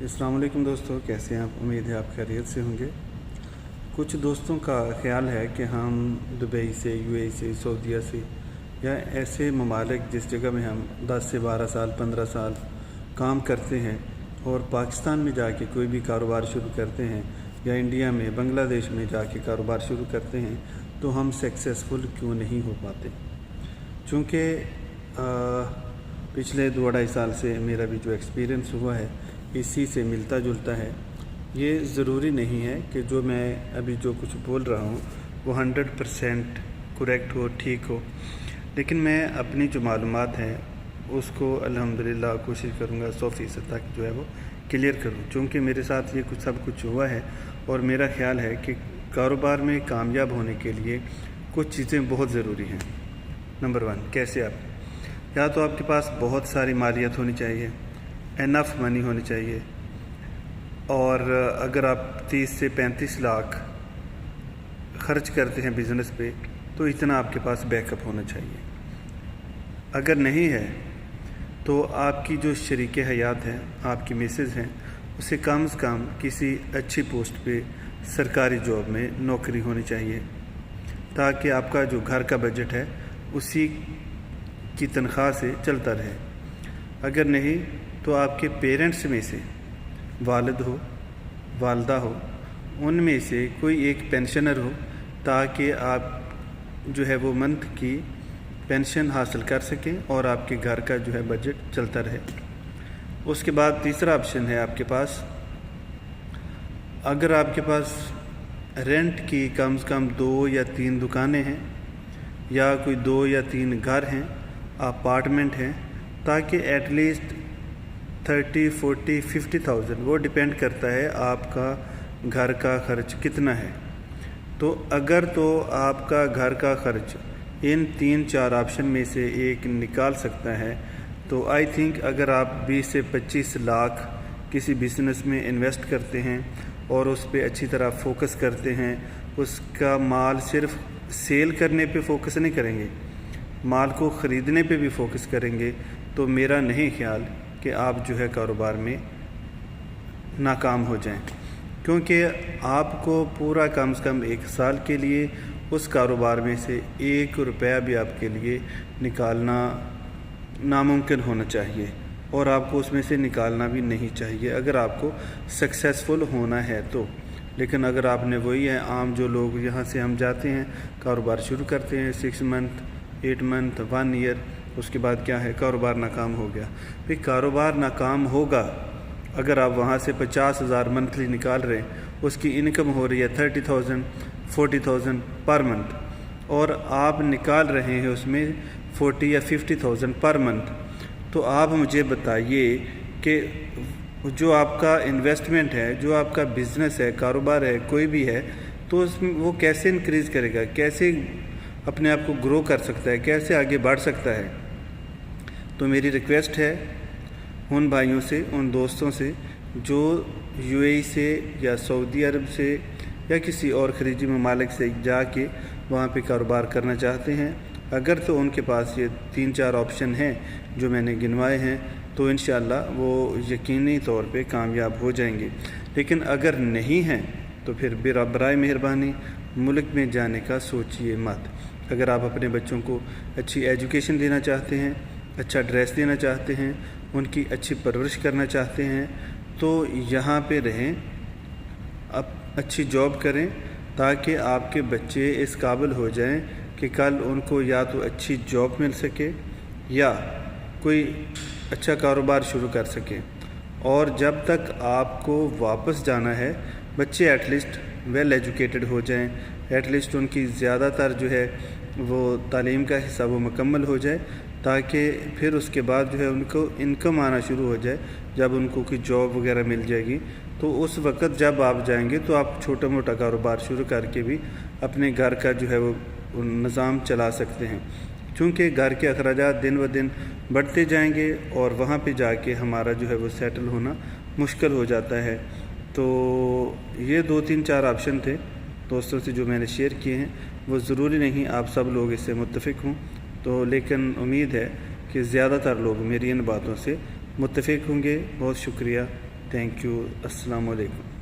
अस्सलाम वालेकुम दोस्तों, कैसे हैं आप? उम्मीद है आप खैरियत से होंगे। कुछ दोस्तों का ख्याल है कि हम दुबई से, यूएई से, सऊदीया से या ऐसे ममालिक जिस जगह में हम 10 से 12 साल 15 साल काम करते हैं और पाकिस्तान में जाके कोई भी कारोबार शुरू करते हैं या इंडिया में, बांग्लादेश में जाके कारोबार शुरू करते हैं तो हम सक्सेसफुल क्यों नहीं हो पाते। चूँकि पिछले 2-2.5 साल से मेरा भी जो एक्सपीरियंस हुआ है इसी से मिलता जुलता है। ये ज़रूरी नहीं है कि जो मैं अभी जो कुछ बोल रहा हूँ वो 100% करेक्ट हो, ठीक हो, लेकिन मैं अपनी जो मालूमात हैं उसको अल्हम्दुलिल्लाह कोशिश करूँगा 100% तक जो है वो क्लियर करूँ। चूँकि मेरे साथ ये सब कुछ हुआ है और मेरा ख्याल है कि कारोबार में कामयाब होने के लिए कुछ चीज़ें बहुत ज़रूरी हैं। नंबर 1, कैसे आप, या तो आपके पास बहुत सारी मालियत होनी चाहिए, इनफ मनी होनी चाहिए, और अगर आप 30 से 35 लाख खर्च करते हैं बिज़नेस पे तो इतना आपके पास बैकअप होना चाहिए। अगर नहीं है तो आपकी जो शरीके हयात हैं, आपकी मिसेज़ हैं, उसे कम से कम किसी अच्छी पोस्ट पे सरकारी जॉब में नौकरी होनी चाहिए ताकि आपका जो घर का बजट है उसी की तनख्वाह से चलता रहे। अगर नहीं तो आपके पेरेंट्स में से वालिद हो, वालदा हो, उनमें से कोई एक पेंशनर हो ताकि आप जो है वो मंथ की पेंशन हासिल कर सकें और आपके घर का जो है बजट चलता रहे। उसके बाद तीसरा ऑप्शन है आपके पास, अगर आपके पास रेंट की कम से कम 2 या 3 दुकानें हैं या कोई 2 या 3 घर हैं, अपार्टमेंट हैं, ताकि एटलीस्ट 30, 40, 50,000, वो डिपेंड करता है आपका घर का खर्च कितना है। तो अगर तो आपका घर का खर्च इन 3-4 ऑप्शन में से एक निकाल सकता है तो आई थिंक अगर आप 20 से 25 लाख किसी बिज़नेस में इन्वेस्ट करते हैं और उस पर अच्छी तरह फोकस करते हैं, उसका माल सिर्फ सेल करने पे फोकस नहीं करेंगे, माल को ख़रीदने पे भी फोकस करेंगे, तो मेरा नहीं ख्याल कि आप जो है कारोबार में नाकाम हो जाएं। क्योंकि आपको पूरा कम से कम 1 साल के लिए उस कारोबार में से 1 रुपया भी आपके लिए निकालना नामुमकिन होना चाहिए और आपको उसमें से निकालना भी नहीं चाहिए अगर आपको सक्सेसफुल होना है तो। लेकिन अगर आपने वही है आम जो लोग, यहाँ से हम जाते हैं कारोबार शुरू करते हैं 6 मंथ, 8 मंथ, 1 ईयर, उसके बाद क्या है, कारोबार नाकाम हो गया। फिर कारोबार नाकाम होगा अगर आप वहाँ से 50,000 मंथली निकाल रहे हैं, उसकी इनकम हो रही है 30,000, 40,000 पर मंथ और आप निकाल रहे हैं उसमें 40 या 50,000 पर मंथ, तो आप मुझे बताइए कि जो आपका इन्वेस्टमेंट है, जो आपका बिज़नेस है, कारोबार है, कोई भी है, तो उसमें वो कैसे इंक्रीज़ करेगा, कैसे अपने आप को ग्रो कर सकता है, कैसे आगे बढ़ सकता है। तो मेरी रिक्वेस्ट है उन भाइयों से, उन दोस्तों से जो यूएई से या सऊदी अरब से या किसी और खलीजी ममालिक से जाके वहाँ पे कारोबार करना चाहते हैं, अगर तो उनके पास ये 3-4 ऑप्शन हैं जो मैंने गिनवाए हैं तो इंशाअल्लाह वो यकीनी तौर पे कामयाब हो जाएंगे। लेकिन अगर नहीं हैं तो फिर बराए मेहरबानी मुल्क में जाने का सोचिए मत। अगर आप अपने बच्चों को अच्छी एजुकेशन देना चाहते हैं, अच्छा ड्रेस देना चाहते हैं, उनकी अच्छी परवरिश करना चाहते हैं तो यहाँ पे रहें, अब अच्छी जॉब करें ताकि आपके बच्चे इस काबिल हो जाएं कि कल उनको या तो अच्छी जॉब मिल सके या कोई अच्छा कारोबार शुरू कर सकें। और जब तक आपको वापस जाना है बच्चे एटलीस्ट वेल एजुकेटेड हो जाएं, एटलीस्ट उनकी ज़्यादातर जो है वो तालीम का हिस्सा वो मुकम्मल हो जाए ताकि फिर उसके बाद जो है उनको इनकम आना शुरू हो जाए। जब उनको कोई जॉब वगैरह मिल जाएगी तो उस वक़्त जब आप जाएंगे तो आप छोटा मोटा कारोबार शुरू करके भी अपने घर का जो है वो निज़ाम चला सकते हैं। चूँकि घर के अखराजात दिन ब दिन बढ़ते जाएंगे और वहाँ पे जाके हमारा जो है वो सेटल होना मुश्किल हो जाता है। तो ये 2-3-4 ऑप्शन थे दोस्तों से जो मैंने शेयर किए हैं, वो ज़रूरी नहीं आप सब लोग इससे मुत्तफ़िक हों, तो लेकिन उम्मीद है कि ज़्यादातर लोग मेरी इन बातों से मुत्तफ़िक होंगे। बहुत शुक्रिया। تھینک یو، السلام علیکم۔